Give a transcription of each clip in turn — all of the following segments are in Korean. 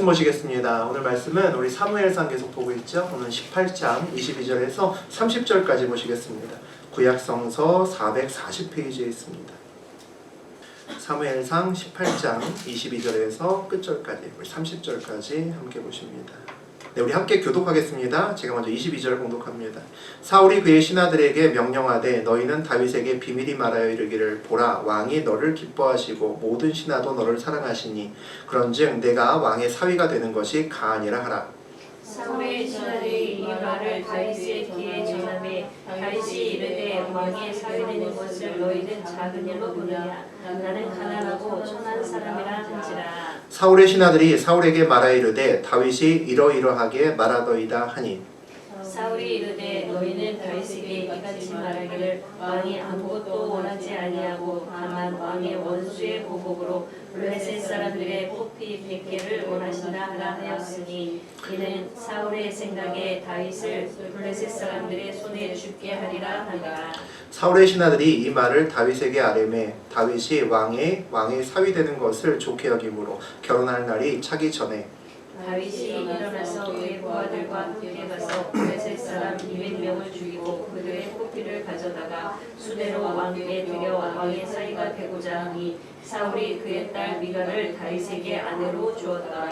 말씀 보시겠습니다. 오늘 말씀은 우리 사무엘상 계속 보고 있죠. 오늘 18장 22절에서 30절까지 보시겠습니다. 구약성서 440페이지에 있습니다. 사무엘상 18장 22절에서 끝절까지, 우리 30절까지 함께 보십니다. 네, 우리 함께 교독하겠습니다. 제가 먼저 22절 공독합니다. 사울이 그의 신하들에게 명령하되 너희는 다윗에게 비밀히 말하여 이르기를 보라 왕이 너를 기뻐하시고 모든 신하도 너를 사랑하시니 그런즉 내가 왕의 사위가 되는 것이 가아니라 하라. 사울의 신하들이 이 말을 다윗의 귀에 전하매 다윗이 이르되 왕의 사위되는 것을 너희는 작은 일로 보느냐 나는 가난하고 천한 사람이라 한지라. 사울의 신하들이 사울에게 말하여 이르되 다윗이 이러이러하게 말하더이다 하니 사울이 이르되 너희는 다윗에게 이같이 말하기를 왕이 아무것도 원하지 아니하고 다만 왕의 원수의 보복으로 블레셋 사람들의 포피 100개를 원하신다 하라 하였으니 이는 사울의 생각에 다윗을 블레셋 사람들의 손에 죽게 하리라 하니라. 사울의 신하들이 이 말을 다윗에게 아뢰매 다윗이 왕의 사위 되는 것을 좋게 여김으로 결혼할 날이 차기 전에 다윗이 일어나서 그의 부하들과 함께 가서 블레셋 사람 200명을 죽이고 그들의 포피를 가져다가 수대로 왕에게 드려 왕의 사위가 되고자 하니 사울이 그의 딸 미갈을 다윗에게 아내로 주었더라.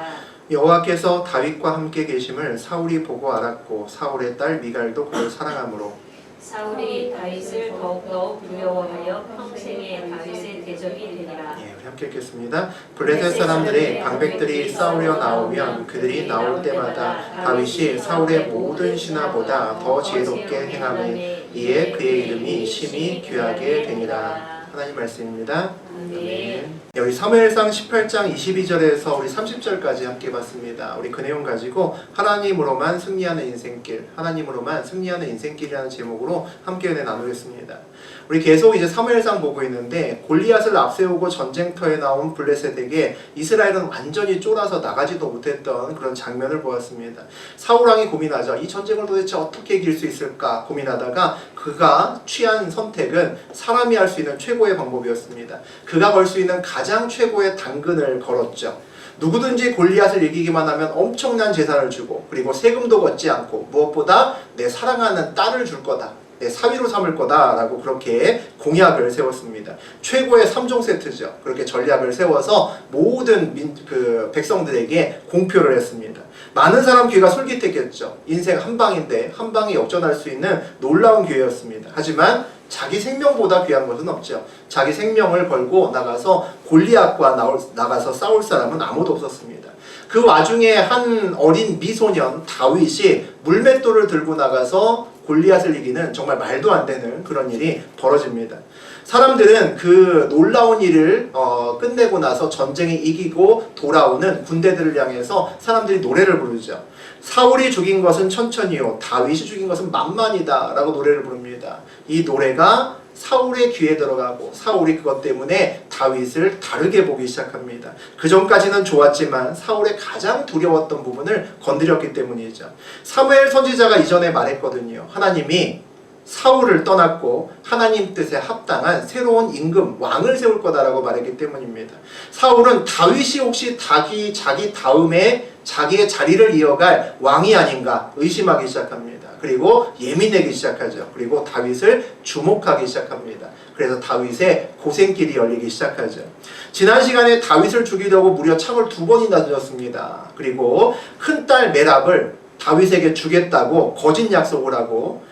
여호와께서 다윗과 함께 계심을 사울이 보고 알았고 사울의 딸 미갈도 그를 사랑하므로 사울이 다윗을 더욱더 두려워하여 평생에 다윗의 대적이 되니라. 우리 함께 읽겠습니다. 블레셋 사람들의 방백들이 싸우려 나오면 그들이 나올 때마다 다윗이 사울의 모든 신하보다 더 지혜롭게 행하매 이에 그의 이름이 심히 귀하게 되니라. 하나님 말씀입니다. 아멘. 여기 사무엘상 18장 22절에서 우리 30절까지 함께 봤습니다. 우리 그 내용 가지고 하나님으로만 승리하는 인생길, 하나님으로만 승리하는 인생길이라는 제목으로 함께 은혜 나누겠습니다. 우리 계속 이제 사무엘상 보고 있는데 골리앗을 앞세우고 전쟁터에 나온 블레셋에게 이스라엘은 완전히 쫄아서 나가지도 못했던 그런 장면을 보았습니다. 사울왕이 고민하죠. 이 전쟁을 도대체 어떻게 이길 수 있을까 고민하다가 그가 취한 선택은 사람이 할 수 있는 최고의 방법이었습니다. 그가 걸 수 있는 가장 최고의 당근을 걸었죠. 누구든지 골리앗을 이기기만 하면 엄청난 재산을 주고 그리고 세금도 걷지 않고 무엇보다 내 사랑하는 딸을 줄 거다. 내 사위로 삼을 거다라고 그렇게 공약을 세웠습니다. 최고의 3종 세트죠. 그렇게 전략을 세워서 모든 백성들에게 공표를 했습니다. 많은 사람 귀가 솔깃했겠죠. 인생 한 방인데 한 방에 역전할 수 있는 놀라운 기회였습니다. 하지만 자기 생명보다 귀한 것은 없죠. 자기 생명을 걸고 나가서 골리앗과 나가서 싸울 사람은 아무도 없었습니다. 그 와중에 한 어린 미소년 다윗이 물맷돌을 들고 나가서 골리앗을 이기는 정말 말도 안 되는 그런 일이 벌어집니다. 사람들은 그 놀라운 일을 끝내고 나서 전쟁에 이기고 돌아오는 군대들을 향해서 사람들이 노래를 부르죠. 사울이 죽인 것은 천천히요 다윗이 죽인 것은 만만이다 라고 노래를 부릅니다. 이 노래가 사울의 귀에 들어가고 사울이 그것 때문에 다윗을 다르게 보기 시작합니다. 그 전까지는 좋았지만 사울의 가장 두려웠던 부분을 건드렸기 때문이죠. 사무엘 선지자가 이전에 말했거든요. 하나님이 사울을 떠났고 하나님 뜻에 합당한 새로운 임금 왕을 세울 거다라고 말했기 때문입니다. 사울은 다윗이 혹시 자기 다음에 자기의 자리를 이어갈 왕이 아닌가 의심하기 시작합니다. 그리고 예민하기 시작하죠. 그리고 다윗을 주목하기 시작합니다. 그래서 다윗의 고생길이 열리기 시작하죠. 지난 시간에 다윗을 죽이려고 무려 창을 2번이나 던졌습니다. 그리고 큰딸 메랍을 다윗에게 주겠다고 거짓 약속을 하고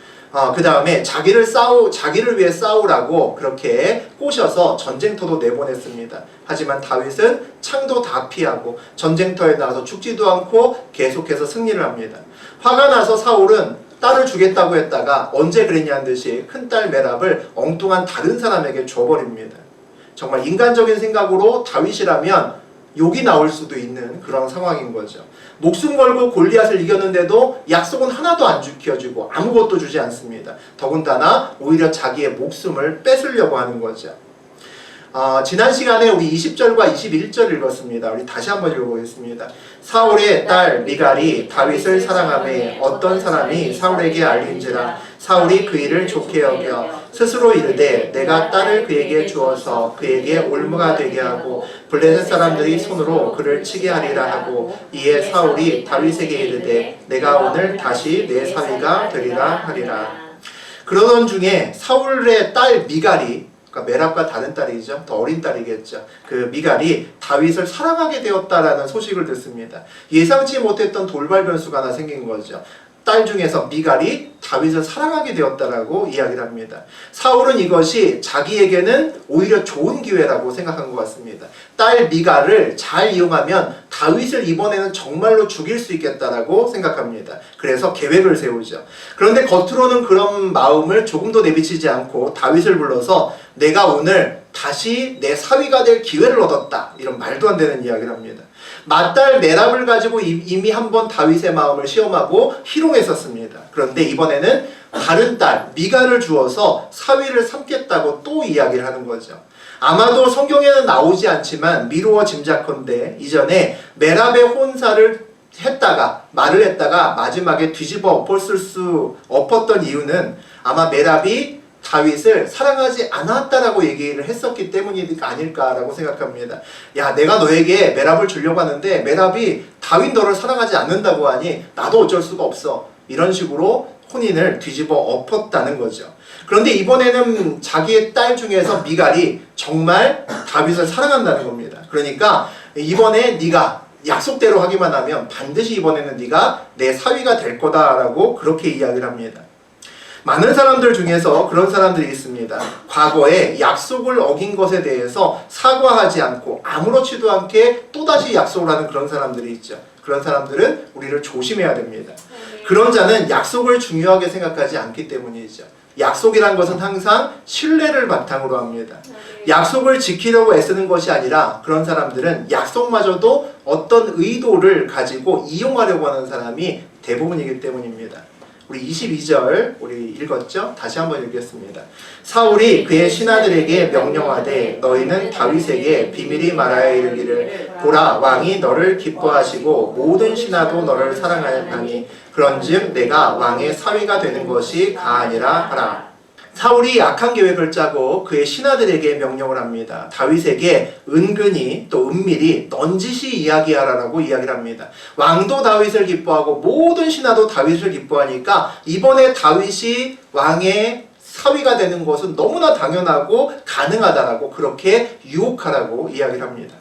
그 다음에 자기를 위해 싸우라고 그렇게 꼬셔서 전쟁터도 내보냈습니다. 하지만 다윗은 창도 다 피하고 전쟁터에 나가서 죽지도 않고 계속해서 승리를 합니다. 화가 나서 사울은 딸을 주겠다고 했다가 언제 그랬냐는 듯이 큰딸 메랍을 엉뚱한 다른 사람에게 줘버립니다. 정말 인간적인 생각으로 다윗이라면 욕이 나올 수도 있는 그런 상황인 거죠. 목숨 걸고 골리앗을 이겼는데도 약속은 하나도 안 지켜주고 아무것도 주지 않습니다. 더군다나 오히려 자기의 목숨을 뺏으려고 하는 거죠. 지난 시간에 우리 20절과 21절 읽었습니다. 우리 다시 한번 읽어보겠습니다. 사울의 딸 미갈이 다윗을 사랑하매 어떤 사람이 사울에게 알린지라 사울이 그 일을 좋게 여겨 스스로 이르되 내가 딸을 그에게 주어서 그에게 올무가 되게 하고 블레셋 사람들이 손으로 그를 치게 하리라 하고 이에 사울이 다윗에게 이르되 내가 오늘 다시 내 사위가 되리라 하리라. 그러던 중에 사울의 딸 미갈이, 그러니까 메랍과 다른 딸이죠. 더 어린 딸이겠죠. 그 미갈이 다윗을 사랑하게 되었다라는 소식을 듣습니다. 예상치 못했던 돌발 변수가 하나 생긴 거죠. 딸 중에서 미갈이 다윗을 사랑하게 되었다라고 이야기를 합니다. 사울은 이것이 자기에게는 오히려 좋은 기회라고 생각한 것 같습니다. 딸 미갈을 잘 이용하면 다윗을 이번에는 정말로 죽일 수 있겠다라고 생각합니다. 그래서 계획을 세우죠. 그런데 겉으로는 그런 마음을 조금도 내비치지 않고 다윗을 불러서 내가 오늘 다시 내 사위가 될 기회를 얻었다. 이런 말도 안 되는 이야기를 합니다. 맏딸 메랍을 가지고 이미 한번 다윗의 마음을 시험하고 희롱했었습니다. 그런데 이번에는 다른 딸 미갈을 주어서 사위를 삼겠다고 또 이야기를 하는 거죠. 아마도 성경에는 나오지 않지만 미루어 짐작컨대 이전에 메랍의 혼사를 말을 했다가 마지막에 뒤집어 엎었던 이유는 아마 메랍이 다윗을 사랑하지 않았다라고 얘기를 했었기 때문이 아닐까라고 생각합니다. 야, 내가 너에게 메랍을 주려고 하는데 메랍이 다윗 너를 사랑하지 않는다고 하니 나도 어쩔 수가 없어. 이런 식으로 혼인을 뒤집어 엎었다는 거죠. 그런데 이번에는 자기의 딸 중에서 미갈이 정말 다윗을 사랑한다는 겁니다. 그러니까 이번에 네가 약속대로 하기만 하면 반드시 이번에는 네가 내 사위가 될 거다라고 그렇게 이야기를 합니다. 많은 사람들 중에서 그런 사람들이 있습니다. 과거에 약속을 어긴 것에 대해서 사과하지 않고 아무렇지도 않게 또다시 약속을 하는 그런 사람들이 있죠. 그런 사람들은 우리를 조심해야 됩니다. 그런 자는 약속을 중요하게 생각하지 않기 때문이죠. 약속이란 것은 항상 신뢰를 바탕으로 합니다. 약속을 지키려고 애쓰는 것이 아니라 그런 사람들은 약속마저도 어떤 의도를 가지고 이용하려고 하는 사람이 대부분이기 때문입니다. 우리 22절 우리 읽었죠? 다시 한번 읽겠습니다. 사울이 그의 신하들에게 명령하되 너희는 다윗에게 비밀히 말하여 이르기를 보라 왕이 너를 기뻐하시고 모든 신하도 너를 사랑하니 그런즉 내가 왕의 사위가 되는 것이 가아니라 하라. 사울이 악한 계획을 짜고 그의 신하들에게 명령을 합니다. 다윗에게 은근히 또 은밀히 넌지시 이야기하라라고 이야기를 합니다. 왕도 다윗을 기뻐하고 모든 신하도 다윗을 기뻐하니까 이번에 다윗이 왕의 사위가 되는 것은 너무나 당연하고 가능하다라고 그렇게 유혹하라고 이야기를 합니다.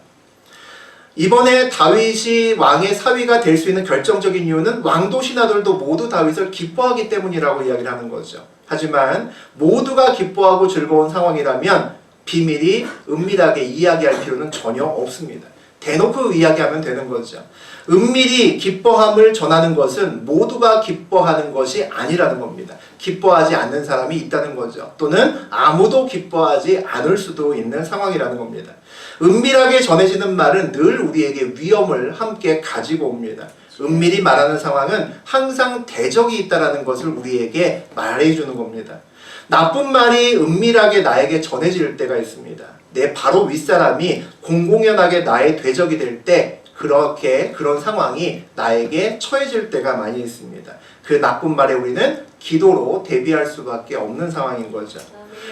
이번에 다윗이 왕의 사위가 될 수 있는 결정적인 이유는 왕도 신하들도 모두 다윗을 기뻐하기 때문이라고 이야기를 하는 거죠. 하지만 모두가 기뻐하고 즐거운 상황이라면 비밀이 은밀하게 이야기할 필요는 전혀 없습니다. 대놓고 이야기하면 되는 거죠. 은밀히 기뻐함을 전하는 것은 모두가 기뻐하는 것이 아니라는 겁니다. 기뻐하지 않는 사람이 있다는 거죠. 또는 아무도 기뻐하지 않을 수도 있는 상황이라는 겁니다. 은밀하게 전해지는 말은 늘 우리에게 위험을 함께 가지고 옵니다. 은밀히 말하는 상황은 항상 대적이 있다는 것을 우리에게 말해주는 겁니다. 나쁜 말이 은밀하게 나에게 전해질 때가 있습니다. 내 바로 윗사람이 공공연하게 나의 대적이 될 때 그런 상황이 나에게 처해질 때가 많이 있습니다. 그 나쁜 말에 우리는 기도로 대비할 수밖에 없는 상황인 거죠.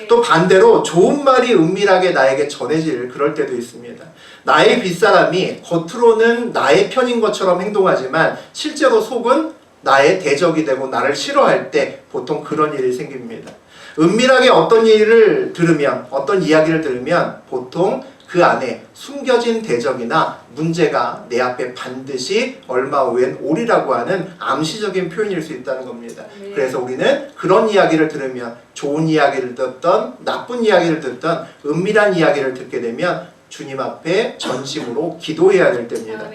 또 반대로 좋은 말이 은밀하게 나에게 전해질 그럴 때도 있습니다. 나의 윗사람이 겉으로는 나의 편인 것처럼 행동하지만 실제로 속은 나의 대적이 되고 나를 싫어할 때 보통 그런 일이 생깁니다. 은밀하게 어떤 이야기를 들으면 보통 그 안에 숨겨진 대적이나 문제가 내 앞에 반드시 얼마 후엔 오리라고 하는 암시적인 표현일 수 있다는 겁니다. 그래서 우리는 그런 이야기를 들으면 좋은 이야기를 듣던 나쁜 이야기를 듣던 은밀한 이야기를 듣게 되면 주님 앞에 전심으로 기도해야 될 때입니다.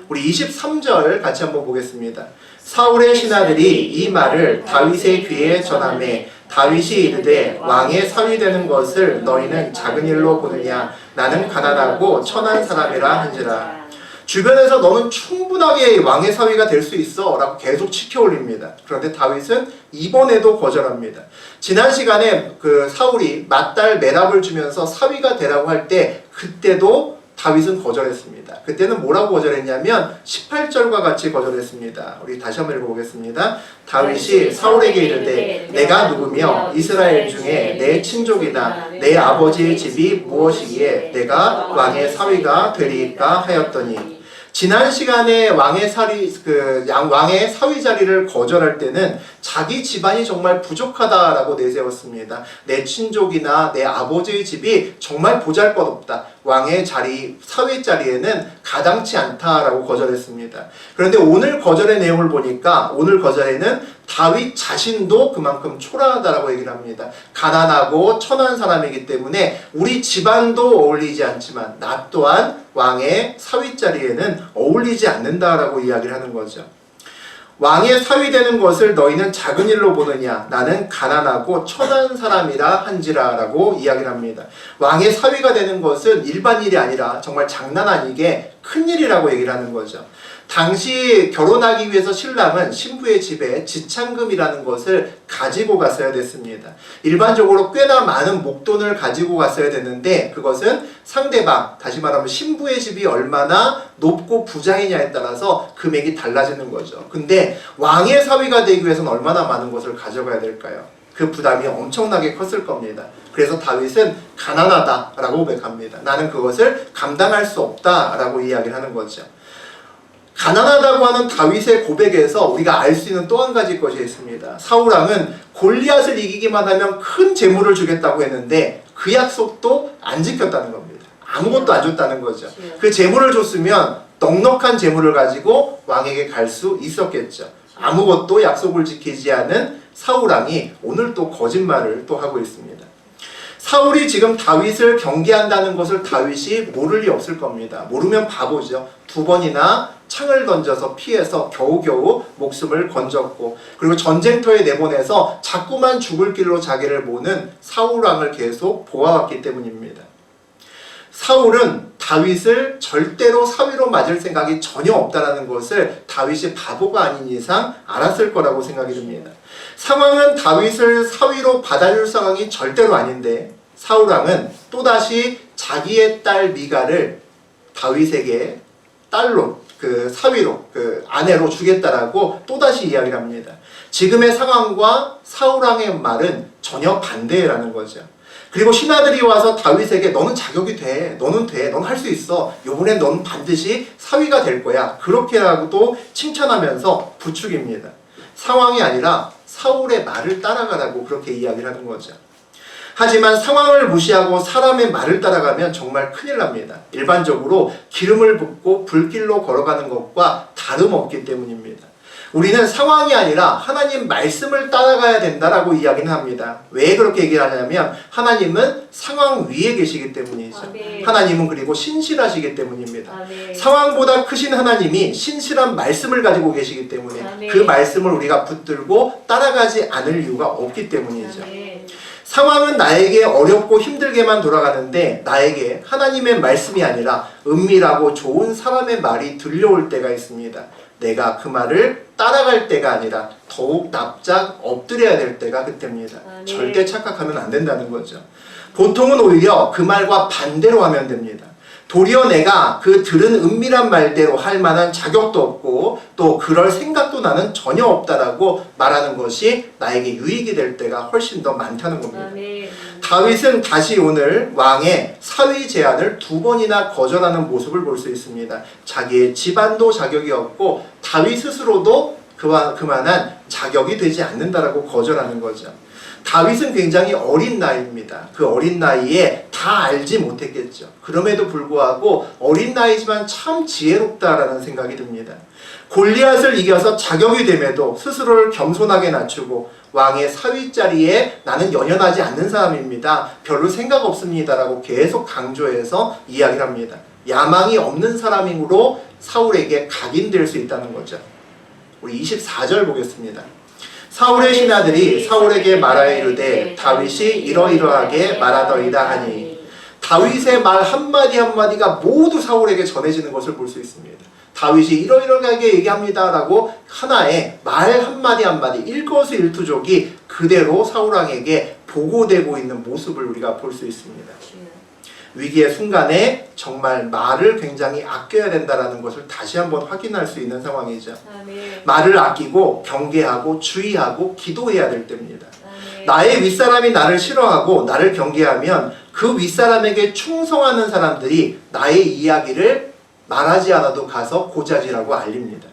우리 23절 같이 한번 보겠습니다. 사울의 신하들이 이 말을 다윗의 귀에 전하매 다윗이 이르되 왕의 사위 되는 것을 너희는 작은 일로 보느냐 나는 가난하고 천한 사람이라 한지라. 주변에서 너는 충분하게 왕의 사위가 될 수 있어 라고 계속 치켜 올립니다. 그런데 다윗은 이번에도 거절합니다. 지난 시간에 그 사울이 맏딸 메랍을 주면서 사위가 되라고 할 때 그때도 다윗은 거절했습니다. 그때는 뭐라고 거절했냐면 18절과 같이 거절했습니다. 우리 다시 한번 읽어보겠습니다. 다윗이 사울에게 이르되 내가 누구며 이스라엘 중에 내 친족이나 내 아버지의 집이 무엇이기에 내가 왕의 사위가 되리까 하였더니, 지난 시간에 왕의 사위 자리를 거절할 때는 자기 집안이 정말 부족하다라고 내세웠습니다. 내 친족이나 내 아버지의 집이 정말 보잘것없다. 왕의 자리, 사위 자리에는 가당치 않다라고 거절했습니다. 그런데 오늘 거절의 내용을 보니까 오늘 거절에는 다윗 자신도 그만큼 초라하다라고 얘기를 합니다. 가난하고 천한 사람이기 때문에 우리 집안도 어울리지 않지만 나 또한 왕의 사위 자리에는 어울리지 않는다라고 이야기를 하는 거죠. 왕의 사위 되는 것을 너희는 작은 일로 보느냐? 나는 가난하고 천한 사람이라 한지라 라고 이야기를 합니다. 왕의 사위가 되는 것은 일반 일이 아니라 정말 장난 아니게 큰 일이라고 얘기를 하는 거죠. 당시 결혼하기 위해서 신랑은 신부의 집에 지참금이라는 것을 가지고 갔어야 됐습니다. 일반적으로 꽤나 많은 목돈을 가지고 갔어야 됐는데 그것은 상대방, 다시 말하면 신부의 집이 얼마나 높고 부자이냐에 따라서 금액이 달라지는 거죠. 근데 왕의 사위가 되기 위해서는 얼마나 많은 것을 가져가야 될까요? 그 부담이 엄청나게 컸을 겁니다. 그래서 다윗은 가난하다라고 고백합니다. 나는 그것을 감당할 수 없다라고 이야기를 하는 거죠. 가난하다고 하는 다윗의 고백에서 우리가 알 수 있는 또 한 가지 것이 있습니다. 사울왕은 골리앗을 이기기만 하면 큰 재물을 주겠다고 했는데 그 약속도 안 지켰다는 겁니다. 아무것도 안 줬다는 거죠. 그 재물을 줬으면 넉넉한 재물을 가지고 왕에게 갈 수 있었겠죠. 아무것도 약속을 지키지 않은 사울왕이 오늘 또 거짓말을 또 하고 있습니다. 사울이 지금 다윗을 경계한다는 것을 다윗이 모를 리 없을 겁니다. 모르면 바보죠. 2번이나 창을 던져서 피해서 겨우겨우 목숨을 건졌고, 그리고 전쟁터에 내보내서 자꾸만 죽을 길로 자기를 모는 사울왕을 계속 보아왔기 때문입니다. 사울은 다윗을 절대로 사위로 맞을 생각이 전혀 없다는 것을 다윗이 바보가 아닌 이상 알았을 거라고 생각이 듭니다. 상황은 다윗을 사위로 받아줄 상황이 절대로 아닌데 사울왕은 또다시 자기의 딸 미갈을 다윗에게 딸로, 사위로, 아내로 주겠다라고 또다시 이야기를 합니다. 지금의 상황과 사울왕의 말은 전혀 반대라는 거죠. 그리고 신하들이 와서 다윗에게 너는 자격이 돼, 너는 돼, 넌 할 수 있어, 요번엔 넌 반드시 사위가 될 거야, 그렇게라고도 칭찬하면서 부추깁니다. 상황이 아니라 사울의 말을 따라가라고 그렇게 이야기를 하는 거죠. 하지만 상황을 무시하고 사람의 말을 따라가면 정말 큰일 납니다. 일반적으로 기름을 붓고 불길로 걸어가는 것과 다름없기 때문입니다. 우리는 상황이 아니라 하나님 말씀을 따라가야 된다라고 이야기는 합니다. 왜 그렇게 얘기를 하냐면 하나님은 상황 위에 계시기 때문이죠. 아멘. 하나님은 그리고 신실하시기 때문입니다. 아멘. 상황보다 크신 하나님이 신실한 말씀을 가지고 계시기 때문에 아멘. 그 말씀을 우리가 붙들고 따라가지 않을 이유가 없기 때문이죠. 아멘. 상황은 나에게 어렵고 힘들게만 돌아가는데 나에게 하나님의 말씀이 아니라 은밀하고 좋은 사람의 말이 들려올 때가 있습니다. 내가 그 말을 따라갈 때가 아니라 더욱 납작 엎드려야 될 때가 그때입니다. 아멘. 절대 착각하면 안 된다는 거죠. 보통은 오히려 그 말과 반대로 하면 됩니다. 도리어 내가 그 들은 은밀한 말대로 할 만한 자격도 없고 또 그럴 생각도 나는 전혀 없다라고 말하는 것이 나에게 유익이 될 때가 훨씬 더 많다는 겁니다. 아멘. 다윗은 다시 오늘 왕의 사위 제안을 2번이나 거절하는 모습을 볼 수 있습니다. 자기의 집안도 자격이 없고 다윗 스스로도 그만한 자격이 되지 않는다라고 거절하는 거죠. 다윗은 굉장히 어린 나이입니다. 그 어린 나이에 다 알지 못했겠죠. 그럼에도 불구하고 어린 나이지만 참 지혜롭다라는 생각이 듭니다. 골리앗을 이겨서 자격이 됨에도 스스로를 겸손하게 낮추고 왕의 사위 자리에 나는 연연하지 않는 사람입니다. 별로 생각 없습니다라고 계속 강조해서 이야기를 합니다. 야망이 없는 사람이므로 사울에게 각인될 수 있다는 거죠. 우리 24절 보겠습니다. 사울의 신하들이 사울에게 말하여 이르되 다윗이 이러이러하게 말하더이다 하니 다윗의 말 한마디 한마디가 모두 사울에게 전해지는 것을 볼 수 있습니다. 다윗이 이러이러하게 얘기합니다 라고 하나의 말 한마디 한마디 일거수일투족이 그대로 사울왕에게 보고되고 있는 모습을 우리가 볼 수 있습니다. 위기의 순간에 정말 말을 굉장히 아껴야 된다는 것을 다시 한번 확인할 수 있는 상황이죠. 말을 아끼고 경계하고 주의하고 기도해야 될 때입니다. 나의 윗사람이 나를 싫어하고 나를 경계하면 그 윗사람에게 충성하는 사람들이 나의 이야기를 말하지 않아도 가서 고자지라고 알립니다.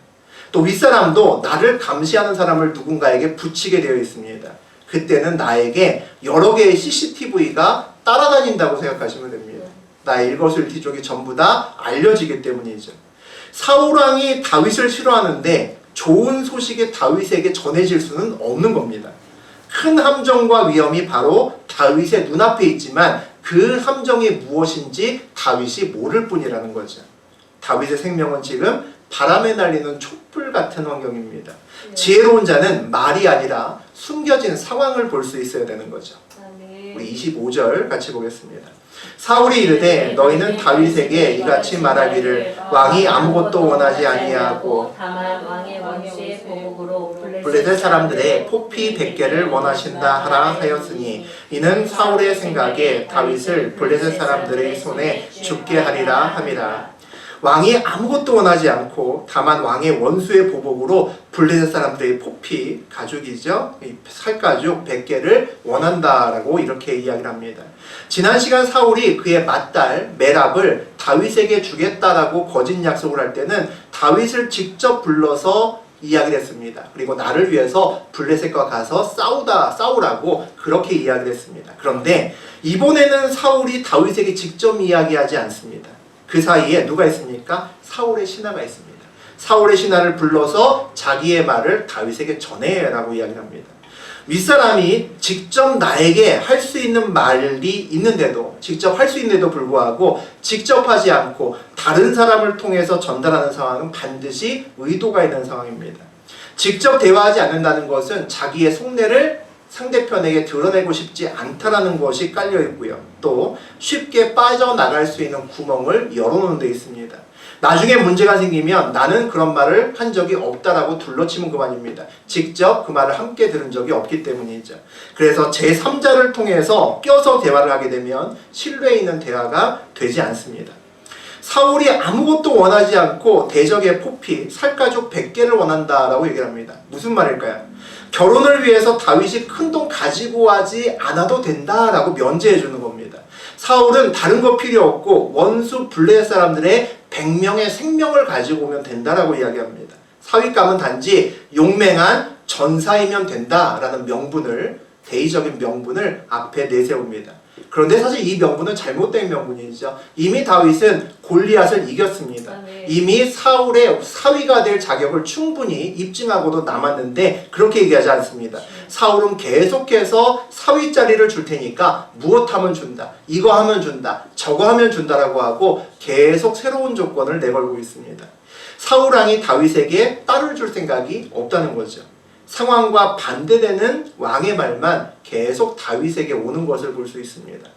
또 윗사람도 나를 감시하는 사람을 누군가에게 붙이게 되어 있습니다. 그때는 나에게 여러 개의 CCTV가 따라다닌다고 생각하시면 됩니다. 나의 일거수일투족이 전부 다 알려지기 때문이죠. 사울왕이 다윗을 싫어하는데 좋은 소식이 다윗에게 전해질 수는 없는 겁니다. 큰 함정과 위험이 바로 다윗의 눈앞에 있지만 그 함정이 무엇인지 다윗이 모를 뿐이라는 거죠. 다윗의 생명은 지금 바람에 날리는 촛불 같은 환경입니다. 지혜로운 자는 말이 아니라 숨겨진 상황을 볼 수 있어야 되는 거죠. 우리 25절 같이 보겠습니다. 사울이 이르되 너희는 다윗에게 이같이 말하기를 왕이 아무것도 원하지 아니하고 다만 왕의 원수의 보복으로 블레셋 사람들의 포피 100개를 원하신다 하라 하였으니 이는 사울의 생각에 다윗을 블레셋 사람들의 손에 죽게 하리라 함이라. 왕이 아무것도 원하지 않고 다만 왕의 원수의 보복으로 블레셋 사람들의 포피, 가죽이죠. 살가죽 100개를 원한다라고 이렇게 이야기를 합니다. 지난 시간 사울이 그의 맏딸 메랍을 다윗에게 주겠다라고 거짓 약속을 할 때는 다윗을 직접 불러서 이야기를 했습니다. 그리고 나를 위해서 블레셋과 가서 싸우라고 그렇게 이야기를 했습니다. 그런데 이번에는 사울이 다윗에게 직접 이야기하지 않습니다. 그 사이에 누가 있습니까? 사울의 신하가 있습니다. 사울의 신하를 불러서 자기의 말을 다윗에게 전해라고 이야기합니다. 윗사람이 직접 나에게 할 수 있는 말이 있는데도 직접 할 수 있는데도 불구하고 직접 하지 않고 다른 사람을 통해서 전달하는 상황은 반드시 의도가 있는 상황입니다. 직접 대화하지 않는다는 것은 자기의 속내를 상대편에게 드러내고 싶지 않다라는 것이 깔려 있고요. 또 쉽게 빠져나갈 수 있는 구멍을 열어놓은 데 있습니다. 나중에 문제가 생기면 나는 그런 말을 한 적이 없다라고 둘러치면 그만입니다. 직접 그 말을 함께 들은 적이 없기 때문이죠. 그래서 제3자를 통해서 껴서 대화를 하게 되면 신뢰 있는 대화가 되지 않습니다. 사울이 아무것도 원하지 않고 대적의 포피, 살가죽 100개를 원한다라고 얘기를 합니다. 무슨 말일까요? 결혼을 위해서 다윗이 큰 돈 가지고 하지 않아도 된다라고 면제해 주는 겁니다. 사울은 다른 거 필요 없고 원수 블레셋 사람들의 100명의 생명을 가지고 오면 된다라고 이야기합니다. 사윗감은 단지 용맹한 전사이면 된다라는 명분을, 대의적인 명분을 앞에 내세웁니다. 그런데 사실 이 명분은 잘못된 명분이죠. 이미 다윗은 골리앗을 이겼습니다. 이미 사울의 사위가 될 자격을 충분히 입증하고도 남았는데 그렇게 얘기하지 않습니다. 사울은 계속해서 사위 자리를 줄 테니까 무엇하면 준다, 이거 하면 준다, 저거 하면 준다라고 하고 계속 새로운 조건을 내걸고 있습니다. 사울왕이 다윗에게 딸을 줄 생각이 없다는 거죠. 상황과 반대되는 왕의 말만 계속 다윗에게 오는 것을 볼 수 있습니다.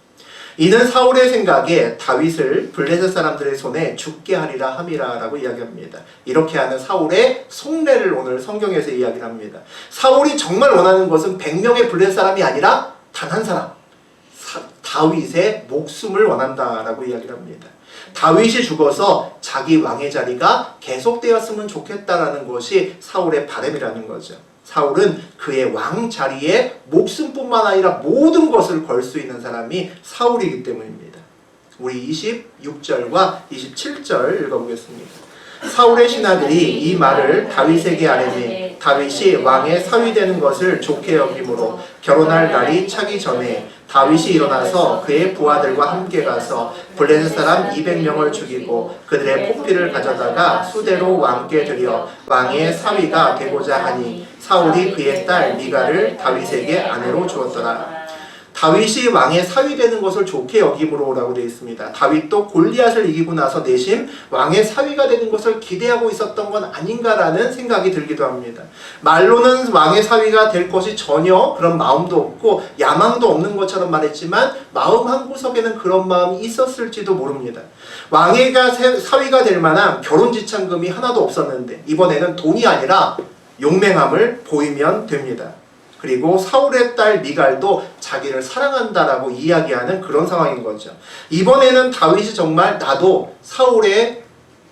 이는 사울의 생각에 다윗을 블레셋 사람들의 손에 죽게 하리라 함이라 라고 이야기합니다. 이렇게 하는 사울의 속내를 오늘 성경에서 이야기를 합니다. 사울이 정말 원하는 것은 100명의 블레셋 사람이 아니라 단 한 사람, 다윗의 목숨을 원한다라고 이야기를 합니다. 다윗이 죽어서 자기 왕의 자리가 계속되었으면 좋겠다라는 것이 사울의 바람이라는 거죠. 사울은 그의 왕 자리에 목숨뿐만 아니라 모든 것을 걸 수 있는 사람이 사울이기 때문입니다. 우리 26절과 27절 읽어보겠습니다. 사울의 신하들이 이 말을 다윗에게 아뢰매 다윗이 왕의 사위 되는 것을 좋게 여김으로 결혼할 날이 차기 전에 다윗이 일어나서 그의 부하들과 함께 가서 블레셋 사람 200명을 죽이고 그들의 포피를 가져다가 수대로 왕께 드려 왕의 사위가 되고자 하니 사울이 그의 딸 미갈을 다윗에게 아내로 주었더라. 다윗이 왕의 사위 되는 것을 좋게 여김으로라고 되어 있습니다. 다윗도 골리앗을 이기고 나서 내심 왕의 사위가 되는 것을 기대하고 있었던 건 아닌가라는 생각이 들기도 합니다. 말로는 왕의 사위가 될 것이 전혀 그런 마음도 없고 야망도 없는 것처럼 말했지만 마음 한구석에는 그런 마음이 있었을지도 모릅니다. 왕의가 사위가 될 만한 결혼지참금이 하나도 없었는데 이번에는 돈이 아니라 용맹함을 보이면 됩니다. 그리고 사울의 딸 미갈도 자기를 사랑한다라고 이야기하는 그런 상황인 거죠. 이번에는 다윗이 정말 나도 사울의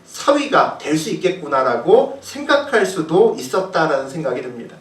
사위가 될 수 있겠구나라고 생각할 수도 있었다라는 생각이 듭니다.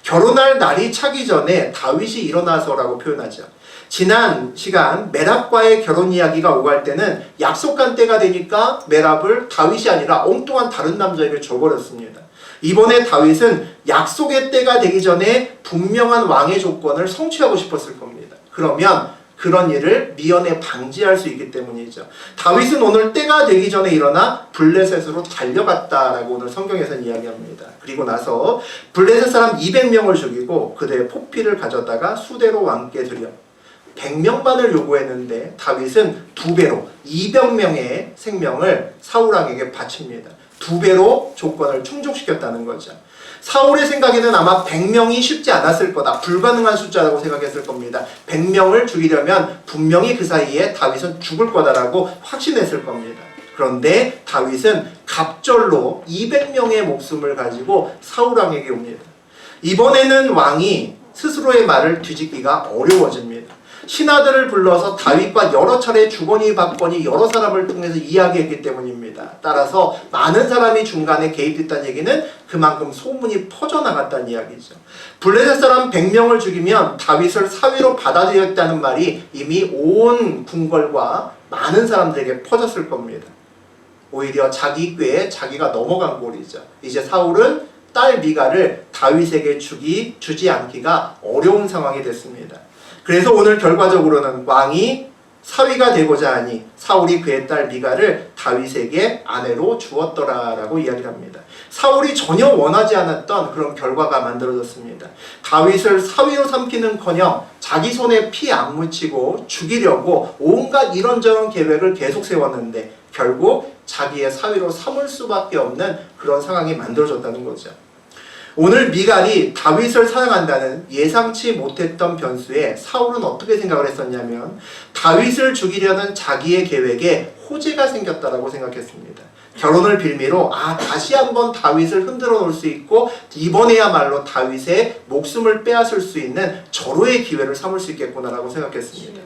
결혼할 날이 차기 전에 다윗이 일어나서라고 표현하죠. 지난 시간 메랍과의 결혼 이야기가 오갈 때는 약속한 때가 되니까 메랍을 다윗이 아니라 엉뚱한 다른 남자에게 줘버렸습니다. 이번에 다윗은 약속의 때가 되기 전에 분명한 왕의 조건을 성취하고 싶었을 겁니다. 그러면 그런 일을 미연에 방지할 수 있기 때문이죠. 다윗은 오늘 때가 되기 전에 일어나 블레셋으로 달려갔다라고 오늘 성경에서는 이야기합니다. 그리고 나서 블레셋 사람 200명을 죽이고 그들의 포피를 가져다가 수대로 왕께 드려 100명만을 요구했는데 다윗은 2배로 200명의 생명을 사울왕에게 바칩니다. 2배로 조건을 충족시켰다는 거죠. 사울의 생각에는 아마 100명이 쉽지 않았을 거다. 불가능한 숫자라고 생각했을 겁니다. 100명을 죽이려면 분명히 그 사이에 다윗은 죽을 거다라고 확신했을 겁니다. 그런데 다윗은 갑절로 200명의 목숨을 가지고 사울왕에게 옵니다. 이번에는 왕이 스스로의 말을 뒤집기가 어려워집니다. 신하들을 불러서 다윗과 여러 차례 주거니 받거니 여러 사람을 통해서 이야기했기 때문입니다. 따라서 많은 사람이 중간에 개입됐다는 얘기는 그만큼 소문이 퍼져나갔다는 이야기죠. 블레셋 사람 100명을 죽이면 다윗을 사위로 받아들였다는 말이 이미 온 궁궐과 많은 사람들에게 퍼졌을 겁니다. 오히려 자기 꾀에 자기가 넘어간 꼴이죠. 이제 사울은 딸 미갈을 다윗에게 주지 않기가 어려운 상황이 됐습니다. 그래서 오늘 결과적으로는 왕이 사위가 되고자 하니 사울이 그의 딸 미갈을 다윗에게 아내로 주었더라라고 이야기를 합니다. 사울이 전혀 원하지 않았던 그런 결과가 만들어졌습니다. 다윗을 사위로 삼기는커녕 자기 손에 피 안 묻히고 죽이려고 온갖 이런저런 계획을 계속 세웠는데 결국 자기의 사위로 삼을 수밖에 없는 그런 상황이 만들어졌다는 거죠. 오늘 미갈이 다윗을 사랑한다는 예상치 못했던 변수에 사울은 어떻게 생각을 했었냐면 다윗을 죽이려는 자기의 계획에 호재가 생겼다라고 생각했습니다. 결혼을 빌미로 다시 한번 다윗을 흔들어 놓을 수 있고 이번에야말로 다윗의 목숨을 빼앗을 수 있는 절호의 기회를 삼을 수 있겠구나라고 생각했습니다.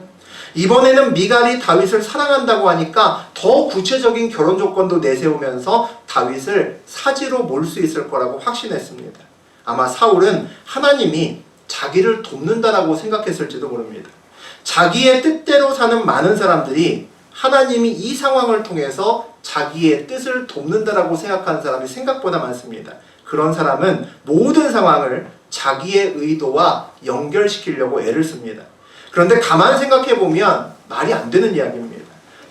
이번에는 미갈이 다윗을 사랑한다고 하니까 더 구체적인 결혼 조건도 내세우면서 다윗을 사지로 몰 수 있을 거라고 확신했습니다. 아마 사울은 하나님이 자기를 돕는다라고 생각했을지도 모릅니다. 자기의 뜻대로 사는 많은 사람들이 하나님이 이 상황을 통해서 자기의 뜻을 돕는다라고 생각하는 사람이 생각보다 많습니다. 그런 사람은 모든 상황을 자기의 의도와 연결시키려고 애를 씁니다. 그런데 가만히 생각해보면 말이 안 되는 이야기입니다.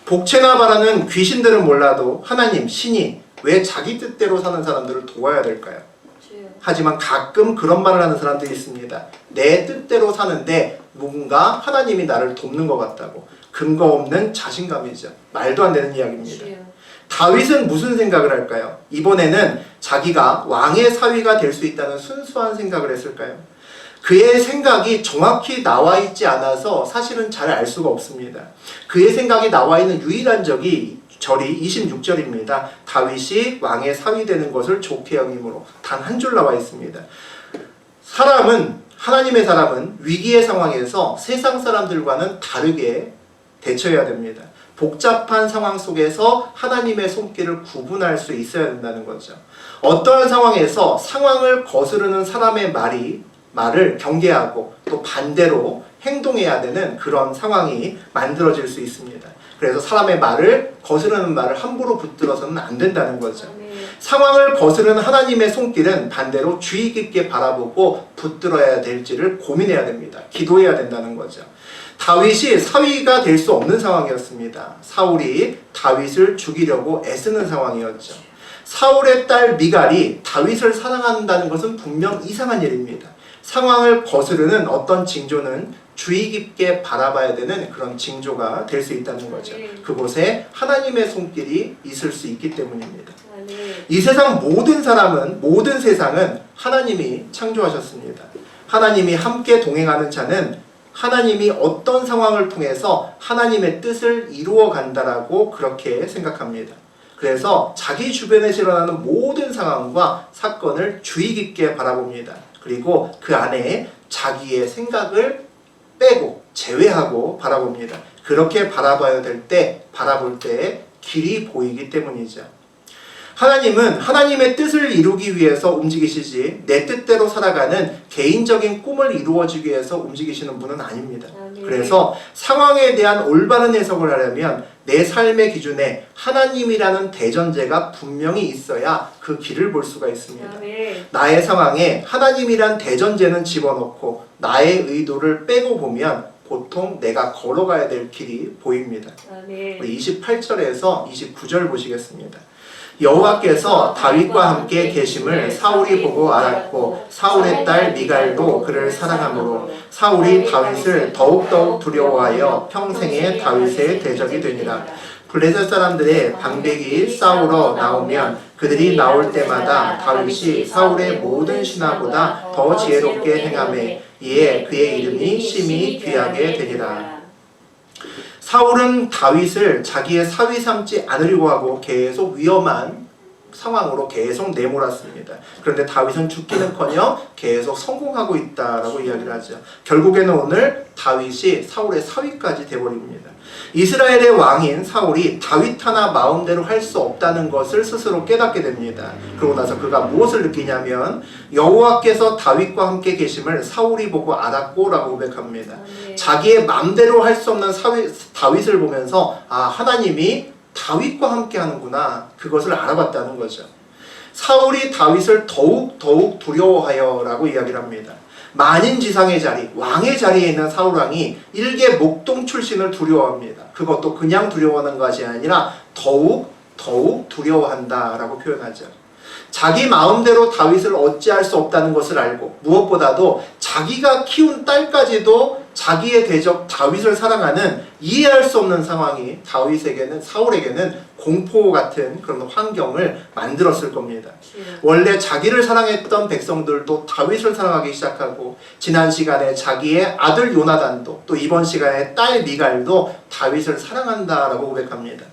복채나 바라는 귀신들은 몰라도 하나님, 신이 왜 자기 뜻대로 사는 사람들을 도와야 될까요? 하지만 가끔 그런 말을 하는 사람들이 있습니다. 내 뜻대로 사는데 뭔가 하나님이 나를 돕는 것 같다고. 근거 없는 자신감이죠. 말도 안 되는 이야기입니다. 다윗은 무슨 생각을 할까요? 이번에는 자기가 왕의 사위가 될 수 있다는 순수한 생각을 했을까요? 그의 생각이 정확히 나와 있지 않아서 사실은 잘 알 수가 없습니다. 그의 생각이 나와 있는 유일한 절이 26절입니다. 다윗이 왕의 사위 되는 것을 좋게 여김으로 단 한 줄 나와 있습니다. 하나님의 사람은 위기의 상황에서 세상 사람들과는 다르게 대처해야 됩니다. 복잡한 상황 속에서 하나님의 손길을 구분할 수 있어야 된다는 거죠. 어떠한 상황에서 상황을 거스르는 사람의 말을 경계하고 또 반대로 행동해야 되는 그런 상황이 만들어질 수 있습니다. 그래서 사람의 말을 거스르는 말을 함부로 붙들어서는 안 된다는 거죠. 상황을 거스르는 하나님의 손길은 반대로 주의 깊게 바라보고 붙들어야 될지를 고민해야 됩니다. 기도해야 된다는 거죠. 다윗이 사위가 될 수 없는 상황이었습니다. 사울이 다윗을 죽이려고 애쓰는 상황이었죠. 사울의 딸 미갈이 다윗을 사랑한다는 것은 분명 이상한 일입니다. 상황을 거스르는 어떤 징조는 주의 깊게 바라봐야 되는 그런 징조가 될 수 있다는 거죠. 그곳에 하나님의 손길이 있을 수 있기 때문입니다. 이 세상 모든 사람은, 모든 세상은 하나님이 창조하셨습니다. 하나님이 함께 동행하는 자는 하나님이 어떤 상황을 통해서 하나님의 뜻을 이루어 간다라고 그렇게 생각합니다. 그래서 자기 주변에서 일어나는 모든 상황과 사건을 주의 깊게 바라봅니다. 그리고 그 안에 자기의 생각을 빼고 제외하고 바라봅니다. 그렇게 바라봐야 될 때, 바라볼 때 길이 보이기 때문이죠. 하나님은 하나님의 뜻을 이루기 위해서 움직이시지 내 뜻대로 살아가는 개인적인 꿈을 이루어주기 위해서 움직이시는 분은 아닙니다. 그래서 상황에 대한 올바른 해석을 하려면 내 삶의 기준에 하나님이라는 대전제가 분명히 있어야 그 길을 볼 수가 있습니다. 나의 상황에 하나님이란 대전제는 집어넣고 나의 의도를 빼고 보면 보통 내가 걸어가야 될 길이 보입니다. 우리 28절에서 29절 보시겠습니다. 여호와께서 다윗과 함께 계심을 사울이 보고 알았고 사울의 딸 미갈도 그를 사랑하므로 사울이 다윗을 더욱더욱 두려워하여 평생에 다윗의 대적이 되니라. 블레셋 사람들의 방백이 싸우러 나오면 그들이 나올 때마다 다윗이 사울의 모든 신하보다 더 지혜롭게 행하매 이에 그의 이름이 심히 귀하게 되니라. 사울은 다윗을 자기의 사위 삼지 않으려고 하고 계속 위험한 상황으로 계속 내몰았습니다. 그런데 다윗은 죽기는커녕 계속 성공하고 있다라고 이야기를 하죠. 결국에는 오늘 다윗이 사울의 사위까지 되어버립니다. 이스라엘의 왕인 사울이 다윗 하나 마음대로 할 수 없다는 것을 스스로 깨닫게 됩니다. 그러고 나서 그가 무엇을 느끼냐면 여호와께서 다윗과 함께 계심을 사울이 보고 알았고 라고 고백합니다. 자기의 마음대로 할 수 없는 다윗을 보면서 하나님이 다윗과 함께 하는구나, 그것을 알아봤다는 거죠. 사울이 다윗을 더욱 두려워하여 라고 이야기를 합니다. 만인지상의 자리, 왕의 자리에 있는 사울왕이 일개 목동 출신을 두려워합니다. 그것도 그냥 두려워하는 것이 아니라 더욱 두려워한다 라고 표현하죠. 자기 마음대로 다윗을 어찌할 수 없다는 것을 알고 무엇보다도 자기가 키운 딸까지도 자기의 대적 다윗을 사랑하는 이해할 수 없는 상황이 사울에게는 공포 같은 그런 환경을 만들었을 겁니다. 원래 자기를 사랑했던 백성들도 다윗을 사랑하기 시작하고 지난 시간에 자기의 아들 요나단도 또 이번 시간에 딸 미갈도 다윗을 사랑한다라고 고백합니다.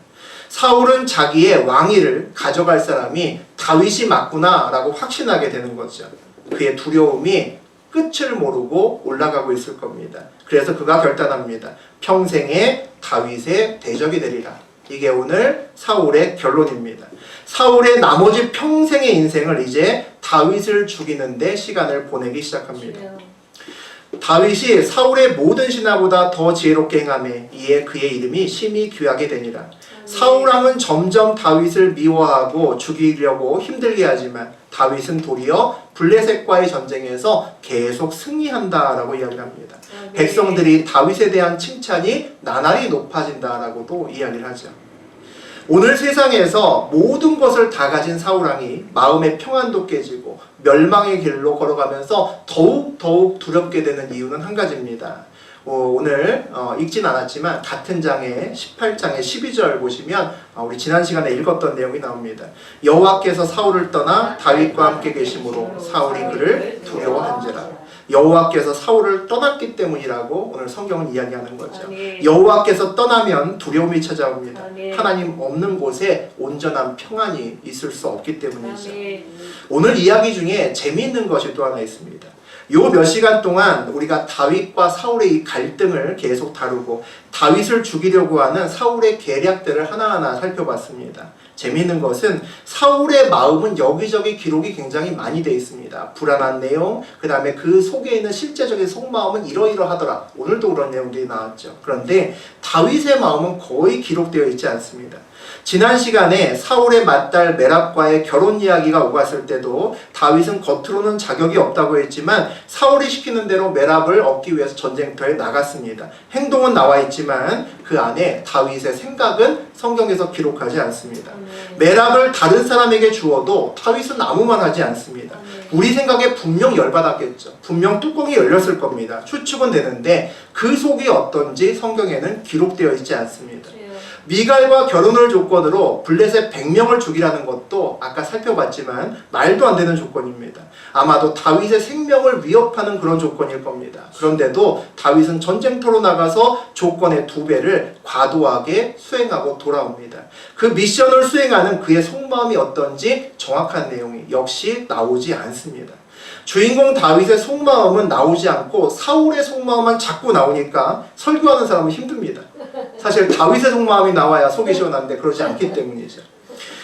사울은 자기의 왕위를 가져갈 사람이 다윗이 맞구나 라고 확신하게 되는 거죠. 그의 두려움이 끝을 모르고 올라가고 있을 겁니다. 그래서 그가 결단합니다. 평생에 다윗의 대적이 되리라. 이게 오늘 사울의 결론입니다. 사울의 나머지 평생의 인생을 이제 다윗을 죽이는 데 시간을 보내기 시작합니다. 다윗이 사울의 모든 신하보다 더 지혜롭게 행하매 이에 그의 이름이 심히 귀하게 되니라. 사울왕은 점점 다윗을 미워하고 죽이려고 힘들게 하지만 다윗은 도리어 블레셋과의 전쟁에서 계속 승리한다라고 이야기합니다. 백성들이 다윗에 대한 칭찬이 나날이 높아진다라고도 이야기를 하죠. 오늘 세상에서 모든 것을 다 가진 사울왕이 마음의 평안도 깨지고 멸망의 길로 걸어가면서 더욱 두렵게 되는 이유는 한 가지입니다. 오늘 읽진 않았지만 같은 장의 18장의 12절 보시면 우리 지난 시간에 읽었던 내용이 나옵니다. 여호와께서 사울을 떠나 다윗과 함께 계심으로 사울이 그를 두려워한지라. 여호와께서 사울을 떠났기 때문이라고 오늘 성경은 이야기하는 거죠. 여호와께서 떠나면 두려움이 찾아옵니다. 하나님 없는 곳에 온전한 평안이 있을 수 없기 때문이죠. 오늘 이야기 중에 재미있는 것이 또 하나 있습니다. 요 몇 시간 동안 우리가 다윗과 사울의 이 갈등을 계속 다루고 다윗을 죽이려고 하는 사울의 계략들을 하나하나 살펴봤습니다. 재미있는 것은 사울의 마음은 여기저기 기록이 굉장히 많이 되어 있습니다. 불안한 내용, 그 다음에 그 속에 있는 실제적인 속마음은 이러이러하더라. 오늘도 그런 내용들이 나왔죠. 그런데 다윗의 마음은 거의 기록되어 있지 않습니다. 지난 시간에 사울의 맏딸 메랍과의 결혼 이야기가 오갔을 때도 다윗은 겉으로는 자격이 없다고 했지만 사울이 시키는 대로 메랍을 얻기 위해서 전쟁터에 나갔습니다. 행동은 나와 있지만 그 안에 다윗의 생각은 성경에서 기록하지 않습니다. 메랍을 다른 사람에게 주어도 다윗은 아무 말 하지 않습니다. 우리 생각에 분명 열받았겠죠. 분명 뚜껑이 열렸을 겁니다. 추측은 되는데 그 속이 어떤지 성경에는 기록되어 있지 않습니다. 미갈과 결혼을 조건으로 블레셋 100명을 죽이라는 것도 아까 살펴봤지만 말도 안 되는 조건입니다. 아마도 다윗의 생명을 위협하는 그런 조건일 겁니다. 그런데도 다윗은 전쟁터로 나가서 조건의 2배를 과도하게 수행하고 돌아옵니다. 그 미션을 수행하는 그의 속마음이 어떤지 정확한 내용이 역시 나오지 않습니다. 주인공 다윗의 속마음은 나오지 않고 사울의 속마음만 자꾸 나오니까 설교하는 사람은 힘듭니다. 사실 다윗의 속마음이 나와야 속이 시원한데 그러지 않기 때문이죠.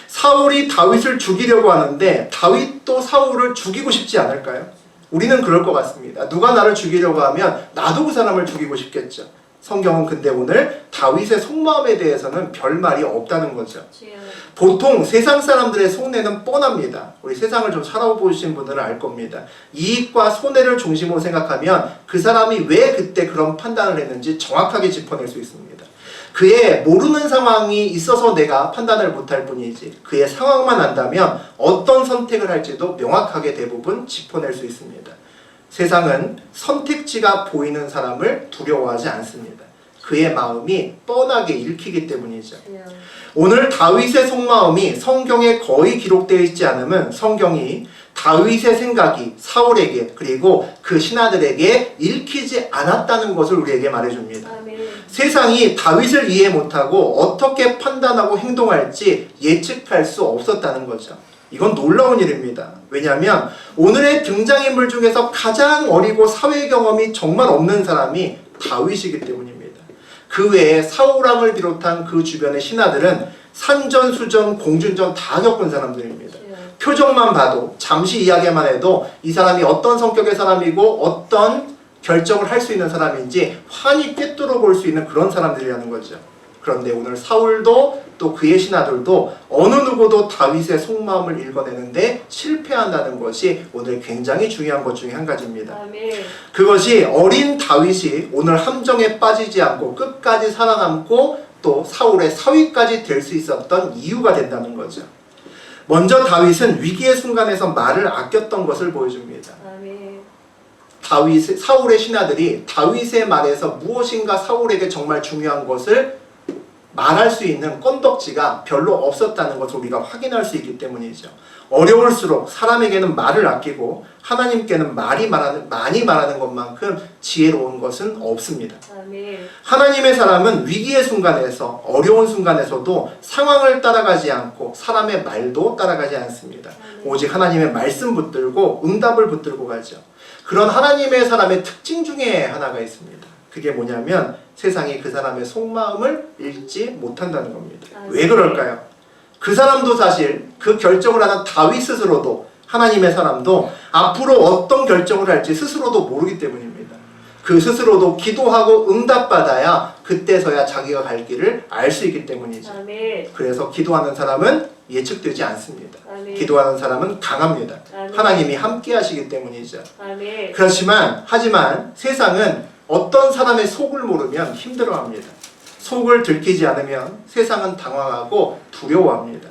사울이 다윗을 죽이려고 하는데 다윗도 사울을 죽이고 싶지 않을까요? 우리는 그럴 것 같습니다. 누가 나를 죽이려고 하면 나도 그 사람을 죽이고 싶겠죠. 성경은 근데 오늘 다윗의 속마음에 대해서는 별 말이 없다는 거죠. 보통 세상 사람들의 속내는 뻔합니다. 우리 세상을 좀 살아보신 분들은 알 겁니다. 이익과 손해를 중심으로 생각하면 그 사람이 왜 그때 그런 판단을 했는지 정확하게 짚어낼 수 있습니다. 그의 모르는 상황이 있어서 내가 판단을 못할 뿐이지 그의 상황만 안다면 어떤 선택을 할지도 명확하게 대부분 짚어낼 수 있습니다. 세상은 선택지가 보이는 사람을 두려워하지 않습니다. 그의 마음이 뻔하게 읽히기 때문이죠. 오늘 다윗의 속마음이 성경에 거의 기록되어 있지 않으면 성경이 다윗의 생각이 사울에게 그리고 그 신하들에게 읽히지 않았다는 것을 우리에게 말해줍니다. 세상이 다윗을 이해 못하고 어떻게 판단하고 행동할지 예측할 수 없었다는 거죠. 이건 놀라운 일입니다. 왜냐하면 오늘의 등장인물 중에서 가장 어리고 사회 경험이 정말 없는 사람이 다윗이기 때문입니다. 그 외에 사울왕을 비롯한 그 주변의 신하들은 산전수전, 공준전 다 겪은 사람들입니다. 표정만 봐도 잠시 이야기만 해도 이 사람이 어떤 성격의 사람이고 어떤 결정을 할 수 있는 사람인지 환히 꿰뚫어 볼 수 있는 그런 사람들이라는 거죠. 그런데 오늘 사울도 또 그의 신하들도 어느 누구도 다윗의 속마음을 읽어내는데 실패한다는 것이 오늘 굉장히 중요한 것 중에 한 가지입니다. 그것이 어린 다윗이 오늘 함정에 빠지지 않고 끝까지 살아남고 또 사울의 사위까지 될 수 있었던 이유가 된다는 거죠. 먼저 다윗은 위기의 순간에서 말을 아꼈던 것을 보여줍니다. 사울의 신하들이 다윗의 말에서 무엇인가 사울에게 정말 중요한 것을 말할 수 있는 건덕지가 별로 없었다는 것을 우리가 확인할 수 있기 때문이죠. 어려울수록 사람에게는 말을 아끼고 하나님께는 많이 말하는 것만큼 지혜로운 것은 없습니다. 하나님의 사람은 위기의 순간에서 어려운 순간에서도 상황을 따라가지 않고 사람의 말도 따라가지 않습니다. 오직 하나님의 말씀 붙들고 응답을 붙들고 가죠. 그런 하나님의 사람의 특징 중에 하나가 있습니다. 그게 뭐냐면 세상이 그 사람의 속마음을 읽지 못한다는 겁니다. 왜 그럴까요? 그 사람도 사실 그 결정을 하는 다윗 스스로도 하나님의 사람도 앞으로 어떤 결정을 할지 스스로도 모르기 때문입니다. 그 스스로도 기도하고 응답받아야 그때서야 자기가 갈 길을 알 수 있기 때문이죠. 그래서 기도하는 사람은 예측되지 않습니다. 기도하는 사람은 강합니다. 하나님이 함께 하시기 때문이죠. 하지만 세상은 어떤 사람의 속을 모르면 힘들어합니다. 속을 들키지 않으면 세상은 당황하고 두려워합니다.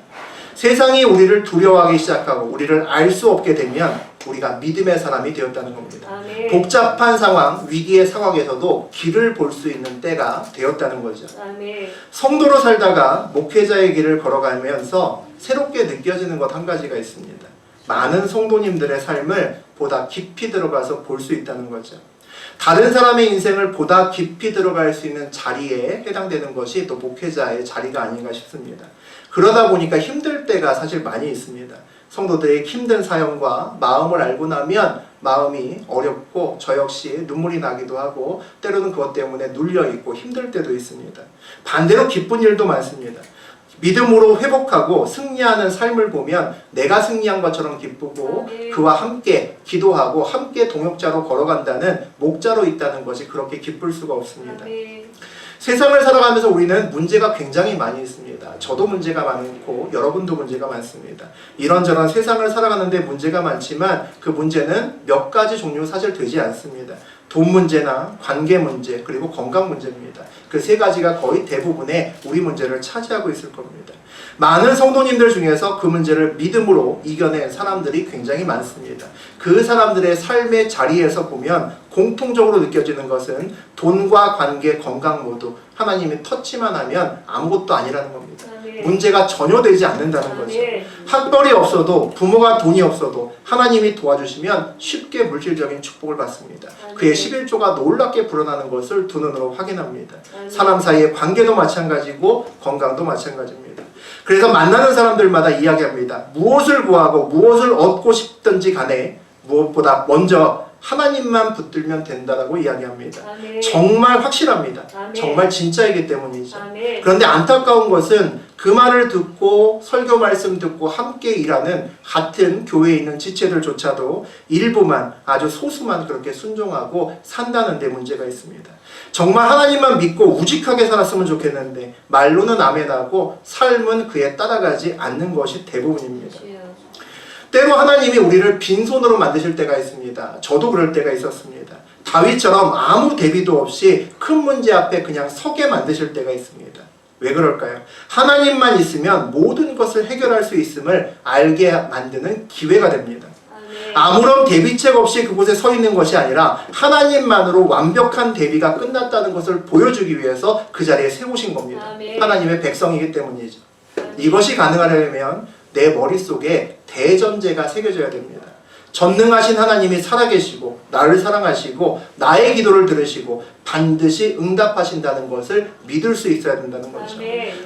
세상이 우리를 두려워하기 시작하고 우리를 알 수 없게 되면 우리가 믿음의 사람이 되었다는 겁니다. 복잡한 상황, 위기의 상황에서도 길을 볼 수 있는 때가 되었다는 거죠. 성도로 살다가 목회자의 길을 걸어가면서 새롭게 느껴지는 것 한 가지가 있습니다. 많은 성도님들의 삶을 보다 깊이 들어가서 볼 수 있다는 거죠. 다른 사람의 인생을 보다 깊이 들어갈 수 있는 자리에 해당되는 것이 또 목회자의 자리가 아닌가 싶습니다. 그러다 보니까 힘들 때가 사실 많이 있습니다. 성도들의 힘든 사연과 마음을 알고 나면 마음이 어렵고 저 역시 눈물이 나기도 하고 때로는 그것 때문에 눌려있고 힘들 때도 있습니다. 반대로 기쁜 일도 많습니다. 믿음으로 회복하고 승리하는 삶을 보면 내가 승리한 것처럼 기쁘고 그와 함께 기도하고 함께 동역자로 걸어간다는 목자로 있다는 것이 그렇게 기쁠 수가 없습니다. 세상을 살아가면서 우리는 문제가 굉장히 많이 있습니다. 저도 문제가 많고 여러분도 문제가 많습니다. 이런저런 세상을 살아가는데 문제가 많지만 그 문제는 몇 가지 종류 사실 되지 않습니다. 돈 문제나 관계 문제 그리고 건강 문제입니다. 그 세 가지가 거의 대부분의 우리 문제를 차지하고 있을 겁니다. 많은 성도님들 중에서 그 문제를 믿음으로 이겨낸 사람들이 굉장히 많습니다. 그 사람들의 삶의 자리에서 보면 공통적으로 느껴지는 것은 돈과 관계, 건강 모두 하나님이 터치만 하면 아무것도 아니라는 겁니다. 문제가 전혀 되지 않는다는 거죠. 학벌이 없어도 부모가 돈이 없어도 하나님이 도와주시면 쉽게 물질적인 축복을 받습니다. 그의 11조가 놀랍게 불어나는 것을 두 눈으로 확인합니다. 사람 사이의 관계도 마찬가지고 건강도 마찬가지입니다. 그래서 만나는 사람들마다 이야기합니다. 무엇을 구하고 무엇을 얻고 싶든지 간에 무엇보다 먼저 하나님만 붙들면 된다라고 이야기합니다. 정말 확실합니다. 정말 진짜이기 때문이죠. 그런데 안타까운 것은 그 말을 듣고 설교 말씀 듣고 함께 일하는 같은 교회에 있는 지체들조차도 일부만 아주 소수만 그렇게 순종하고 산다는 데 문제가 있습니다. 정말 하나님만 믿고 우직하게 살았으면 좋겠는데 말로는 아멘하고 삶은 그에 따라가지 않는 것이 대부분입니다. 때로 하나님이 우리를 빈손으로 만드실 때가 있습니다. 저도 그럴 때가 있었습니다. 다윗처럼 아무 대비도 없이 큰 문제 앞에 그냥 서게 만드실 때가 있습니다. 왜 그럴까요? 하나님만 있으면 모든 것을 해결할 수 있음을 알게 만드는 기회가 됩니다. 아무런 대비책 없이 그곳에 서 있는 것이 아니라 하나님만으로 완벽한 대비가 끝났다는 것을 보여주기 위해서 그 자리에 세우신 겁니다. 하나님의 백성이기 때문이죠. 이것이 가능하려면 내 머릿속에 대전제가 새겨져야 됩니다. 전능하신 하나님이 살아계시고 나를 사랑하시고 나의 기도를 들으시고 반드시 응답하신다는 것을 믿을 수 있어야 된다는 거죠.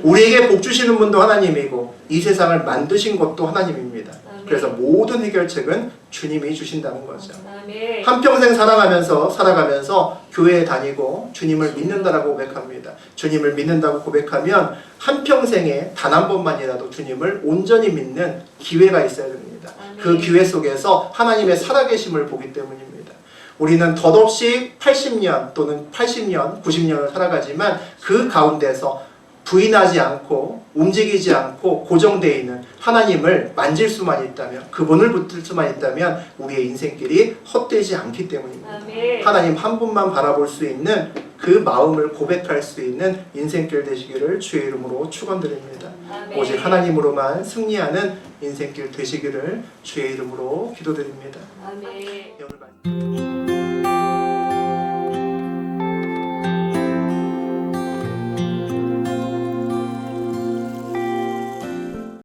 우리에게 복 주시는 분도 하나님이고 이 세상을 만드신 것도 하나님입니다. 그래서 모든 해결책은 주님이 주신다는 거죠. 한평생 살아가면서 교회에 다니고 주님을 믿는다라고 고백합니다. 주님을 믿는다고 고백하면 한평생에 단 한 번만이라도 주님을 온전히 믿는 기회가 있어야 됩니다. 그 기회 속에서 하나님의 살아계심을 보기 때문입니다. 우리는 덧없이 80년 또는 80년, 90년을 살아가지만 그 가운데서 부인하지 않고 움직이지 않고 고정되어 있는 하나님을 만질 수만 있다면, 그분을 붙들 수만 있다면 우리의 인생길이 헛되지 않기 때문입니다. 하나님 한 분만 바라볼 수 있는 그 마음을 고백할 수 있는 인생길 되시기를 주의 이름으로 축원드립니다. 오직 하나님으로만 승리하는 인생길 되시기를 주의 이름으로 기도드립니다. 아멘. 오늘 말씀